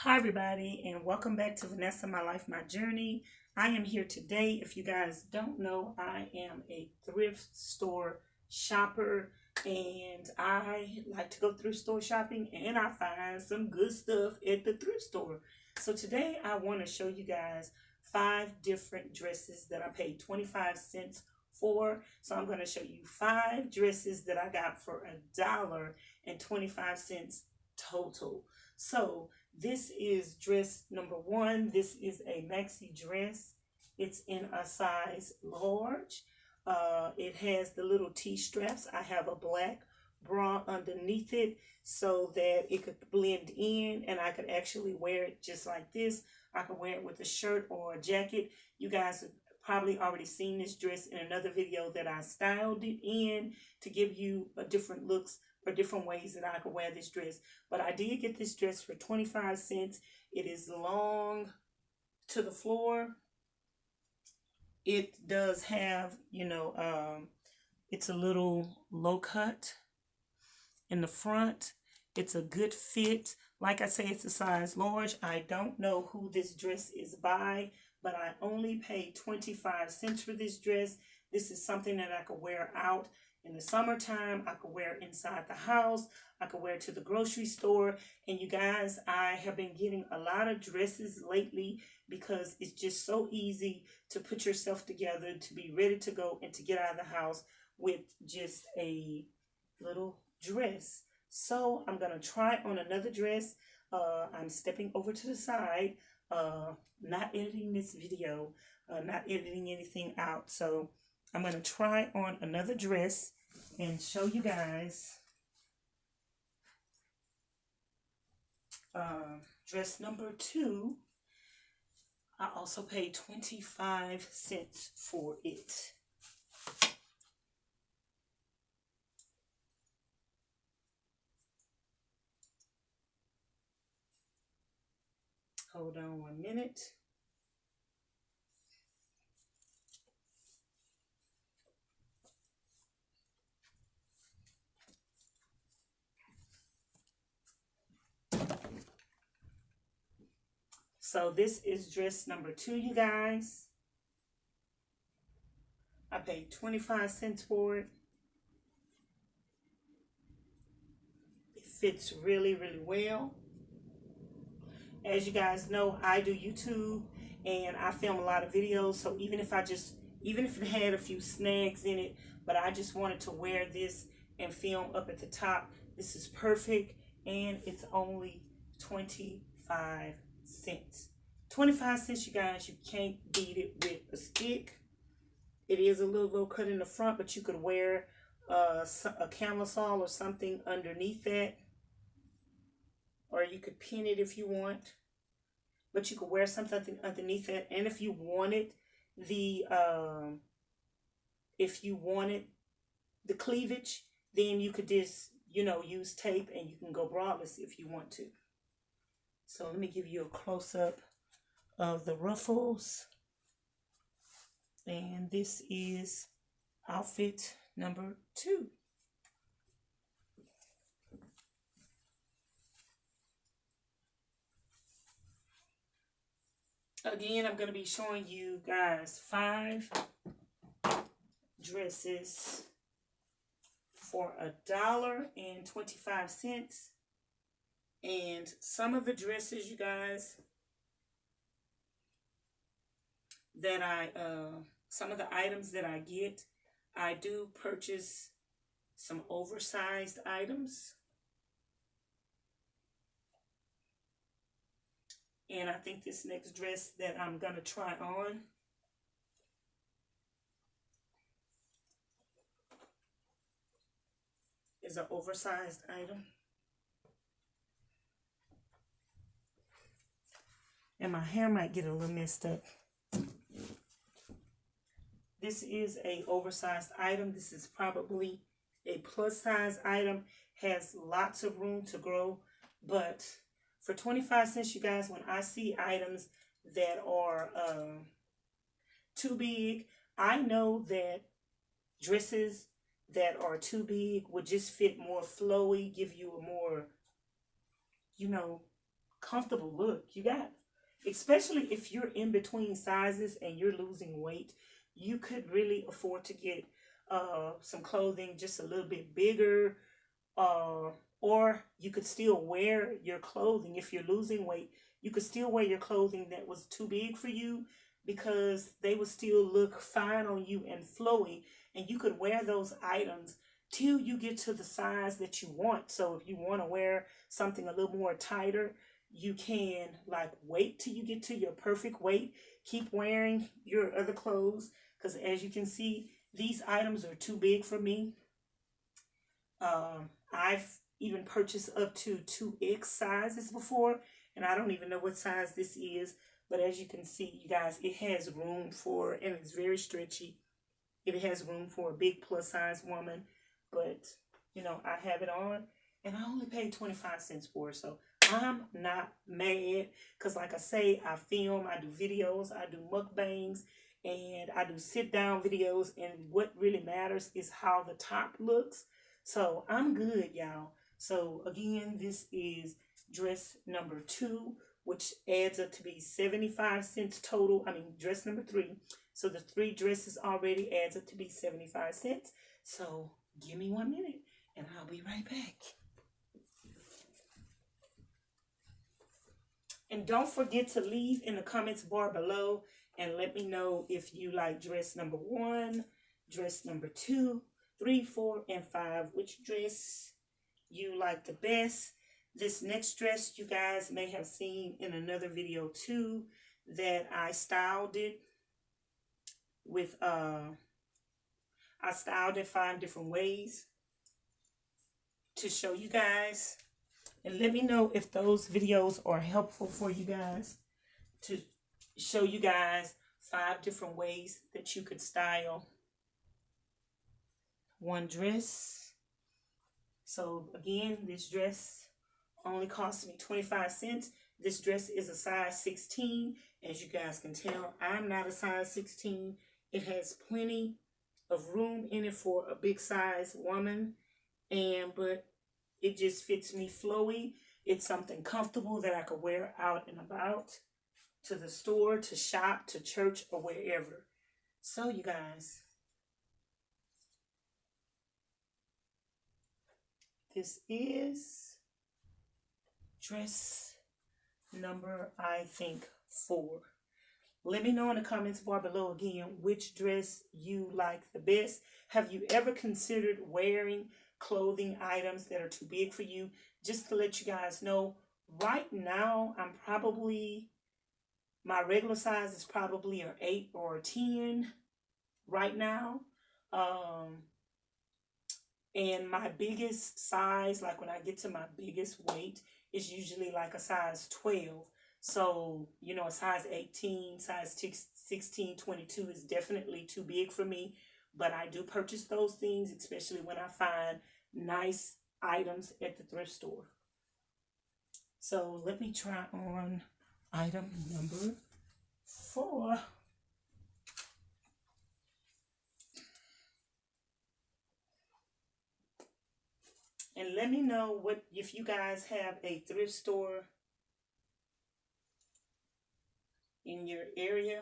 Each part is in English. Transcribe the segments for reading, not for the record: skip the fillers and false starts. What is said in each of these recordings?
Hi everybody, and welcome back to Vanessa, My Life, My Journey. I am here today. If you guys don't know, I am a thrift store shopper, and I like to go thrift store shopping, and I find some good stuff at the thrift store. So today I want to show you guys 5 different dresses that I paid 25 cents for. So I'm going to show you 5 dresses that I got for $1.25 total. So this is dress number 1. This is a maxi dress. It's in a size large. It has the little T-straps. I have a black bra underneath it so that it could blend in, and I could actually wear it just like this. I could wear it with a shirt or a jacket. You guys have probably already seen this dress in another video that I styled it in to give you a different looks or different ways that I could wear this dress. But I did get this dress for 25 cents. It is long to the floor. It does have, it's a little low cut in the front. It's a good fit. Like I say, it's a size large. I don't know who this dress is by, but I only paid 25 cents for this dress. This is something that I could wear out in the summertime. I could wear it inside the house. I could wear it to the grocery store. And you guys, I have been getting a lot of dresses lately because it's just so easy to put yourself together, to be ready to go and to get out of the house with just a little dress. So I'm going to try on another dress. I'm stepping over to the side, not editing this video, not editing anything out. So I'm going to try on another dress and show you guys dress number 2. I also paid 25 cents for it. Hold on 1 minute. So this is dress number 2, you guys. I paid 25 cents for it. It fits really, really well. As you guys know, I do YouTube and I film a lot of videos. So even if it had a few snags in it, but I just wanted to wear this and film up at the top, this is perfect. And it's only 25 cents. 25 cents, you guys. You can't beat it with a stick. It is a little low cut in the front, but you could wear a camisole or something underneath that. Or you could pin it if you want. But you could wear something underneath that. And if you wanted the cleavage, then you could just, use tape and you can go braless if you want to. So let me give you a close-up of the ruffles. And this is outfit number 2. Again, I'm going to be showing you guys 5 dresses for $1.25. And some of the dresses, you guys, that some of the items that I get, I do purchase some oversized items. And I think this next dress that I'm going to try on is an oversized item. And my hair might get a little messed up. This is a oversized item. This is probably a plus size item. Has lots of room to grow. But for 25 cents, you guys, when I see items that are too big, I know that dresses that are too big would just fit more flowy, give you a more, comfortable look. You got, especially if you're in between sizes and you're losing weight, you could really afford to get some clothing just a little bit bigger, or you could still wear your clothing. If you're losing weight, you could still wear your clothing that was too big for you, because they would still look fine on you and flowy, and you could wear those items till you get to the size that you want. So if you want to wear something a little more tighter, you can like wait till you get to your perfect weight, keep wearing your other clothes, because as you can see, these items are too big for me. I've even purchased up to 2X sizes before, and I don't even know what size this is, but as you can see, you guys, it has room for, and it's very stretchy. It has room for a big plus size woman, but you know, I have it on, and I only paid 25 cents for it, so I'm not mad, because like I say, I film, I do videos, I do mukbangs, and I do sit down videos, and what really matters is how the top looks. So I'm good, y'all. So again, this is dress number 2, which adds up to be 75 cents total. I mean, dress number 3. So the 3 dresses already adds up to be 75 cents. So give me 1 minute and I'll be right back. And don't forget to leave in the comments bar below and let me know if you like dress number 1, dress number 2, 3, 4, and 5. Which dress you like the best. This next dress you guys may have seen in another video too, that I styled it with I styled it 5 different ways to show you guys. And let me know if those videos are helpful for you guys, to show you guys 5 different ways that you could style one dress. So again, this dress only cost me 25 cents. This dress is a size 16. As you guys can tell, I'm not a size 16. It has plenty of room in it for a big size woman, but it just fits me flowy. It's something comfortable that I could wear out and about, to the store, to shop, to church, or wherever. So you guys, this is dress number, I think, 4. Let me know in the comments bar below again which dress you like the best. Have you ever considered wearing clothing items that are too big for you? Just to let you guys know, right now I'm probably, my regular size is probably an 8 or a 10 right now. And my biggest size, like when I get to my biggest weight, is usually like a size 12. So, you know, a size 18, size 16, 22 is definitely too big for me. But I do purchase those things, especially when I find nice items at the thrift store. So let me try on item number 4. And let me know what, if you guys have a thrift store in your area.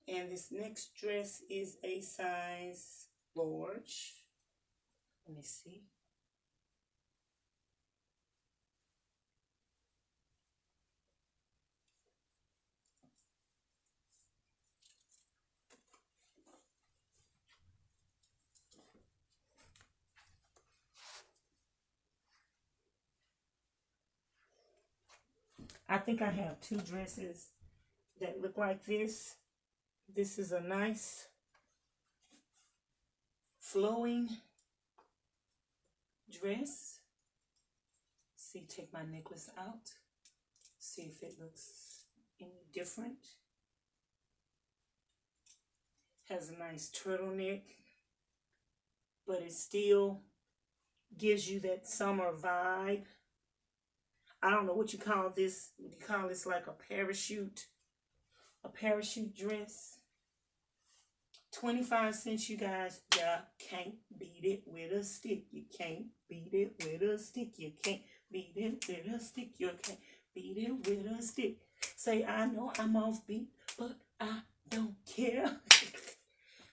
And this next dress is a size large. Let me see. I think I have 2 dresses that look like this. This is a nice flowing dress. See, take my necklace out. See if it looks any different. Has a nice turtleneck, but it still gives you that summer vibe. I don't know what you call this. You call this like a parachute dress. 25 cents, you guys. You can't beat it with a stick. You can't beat it with a stick. You can't beat it with a stick. You can't beat it with a stick. Say, I know I'm off beat, but I don't care.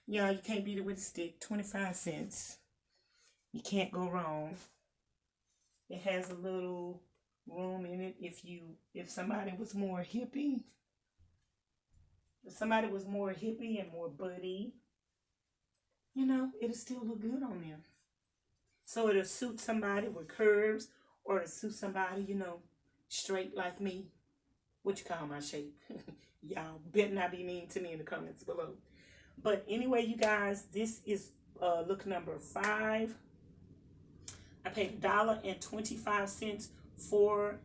Yeah, you can't beat it with a stick. 25 cents. You can't go wrong. It has a little room in it if somebody was more hippie. If somebody was more hippie and more buddy, you know, it'll still look good on them. So it'll suit somebody with curves, or it'll suit somebody, you know, straight like me. What you call my shape? Y'all better not be mean to me in the comments below. But anyway, you guys, this is look number 5. I paid $1.25 for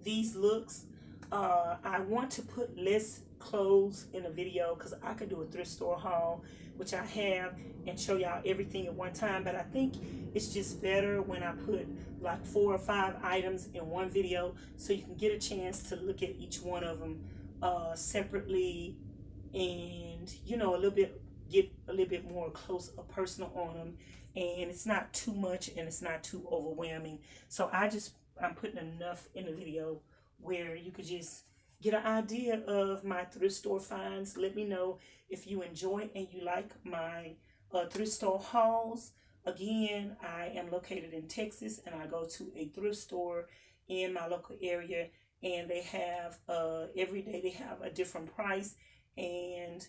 these looks. I want to put less clothes in a video because I could do a thrift store haul, which I have, and show y'all everything at one time. But I think it's just better when I put like 4 or 5 items in one video, so you can get a chance to look at each one of them separately, and you know, get a little bit more close or personal on them, and it's not too much and it's not too overwhelming. So I'm putting enough in the video where you could just get an idea of my thrift store finds. Let me know if you enjoy and you like my thrift store hauls. Again, I am located in Texas, and I go to a thrift store in my local area, and they have every day they have a different price. And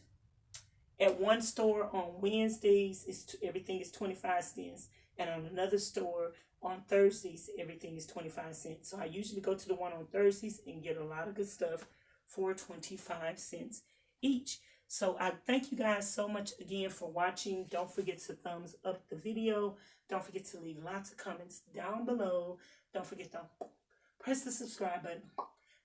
at one store on Wednesdays, everything is 25 cents, and on another store on Thursdays, everything is 25 cents. So I usually go to the one on Thursdays and get a lot of good stuff for 25 cents each. So I thank you guys so much again for watching. Don't forget to thumbs up the video. Don't forget to leave lots of comments down below. Don't forget to press the subscribe button.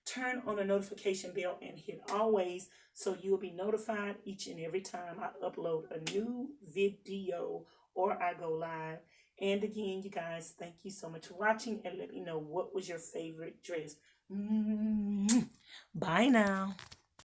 Turn on the notification bell and hit always, so you'll be notified each and every time I upload a new video or I go live. And again, you guys, thank you so much for watching, and let me know what was your favorite dress. Bye now.